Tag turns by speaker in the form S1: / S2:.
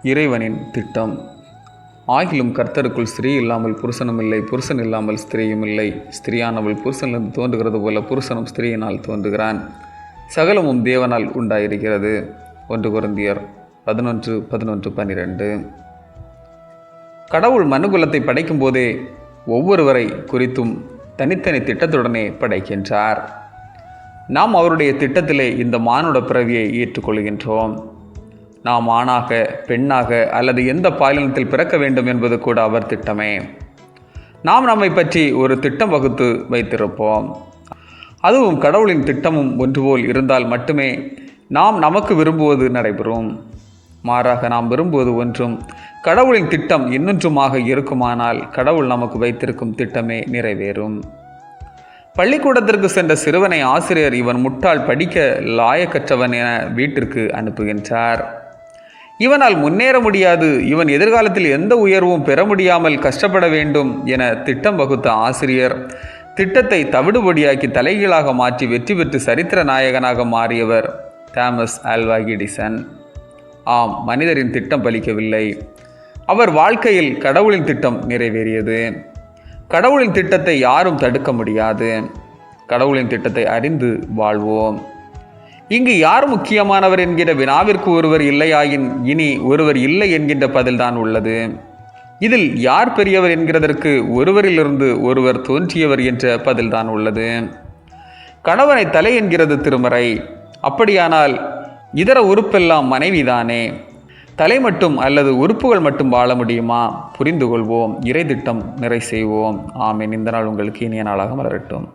S1: இறைவனின் திட்டம். ஆகிலும் கர்த்தருக்குள் ஸ்திரீ இல்லாமல் புருஷனும் இல்லை, புருஷன் இல்லாமல் ஸ்திரீயும் இல்லை. ஸ்திரீயானவள் புருஷனிலிருந்து தோன்றுகிறது போல புருஷனும் ஸ்திரீயினால் தோன்றுகிறான். சகலமும் தேவனால் உண்டாயிருக்கிறது. 1 கொரிந்தியர் 11:11-12. கடவுள் மனுகுலத்தை படைக்கும் போதே ஒவ்வொருவரை குறித்தும் தனித்தனி திட்டத்துடனே படைக்கின்றார். நாம் அவருடைய திட்டத்திலே இந்த மானுட பிறவியை ஏற்றுக்கொள்கின்றோம். நாம் ஆணாக, பெண்ணாக அல்லது எந்த பாலினத்தில் பிறக்க வேண்டும் என்பது கூட அவர் திட்டமே. நாம் நம்மை பற்றி ஒரு திட்டம் வகுத்து வைத்திருப்போம். அதுவும் கடவுளின் திட்டமும் ஒன்றுபோல் இருந்தால் மட்டுமே நாம் நமக்கு விரும்புவது நடைபெறும். மாறாக நாம் விரும்புவது ஒன்றும் கடவுளின் திட்டம் இன்னொன்றுமாக இருக்குமானால் கடவுள் நமக்கு வைத்திருக்கும் திட்டமே நிறைவேறும். பள்ளிக்கூடத்திற்கு சென்ற சிறுவனை ஆசிரியர் இவன் முட்டாள், படிக்க லாயக்கற்றவன் என வீட்டிற்கு அனுப்புகின்றார். இவனால் முன்னேற முடியாது, இவன் எதிர்காலத்தில் எந்த உயர்வும் பெற முடியாமல் கஷ்டப்பட வேண்டும் என திட்டம் வகுத்த ஆசிரியர் திட்டத்தை தவிடுபொடியாக்கி தலைகீழாக மாற்றி வெற்றி பெற்று சரித்திர நாயகனாக மாறியவர் தாமஸ் ஆல்வா எடிசன். ஆம், மனிதரின் திட்டம் பலிக்கவில்லை. அவர் வாழ்க்கையில் கடவுளின் திட்டம் நிறைவேறியது. கடவுளின் திட்டத்தை யாரும் தடுக்க முடியாது. கடவுளின் திட்டத்தை அறிந்து வாழ்வோம். இங்கு யார் முக்கியமானவர் என்கிற வினாவிற்கு ஒருவர் இல்லையாயின் இனி ஒருவர் இல்லை என்கின்ற பதில்தான் உள்ளது. இதில் யார் பெரியவர் என்கிறதற்கு ஒருவரிலிருந்து ஒருவர் தோன்றியவர் என்ற பதில்தான் உள்ளது. கணவனை தலை என்கிறது திருமறை. அப்படியானால் இதர உறுப்பெல்லாம் மனைவிதானே. தலை மட்டும் அல்லது உறுப்புகள் மட்டும் வாழ முடியுமா? புரிந்து கொள்வோம். இறை திட்டம் நிறை செய்வோம். ஆமீன். இந்த நாள் உங்களுக்கு இனிய நாளாக மலரட்டும்.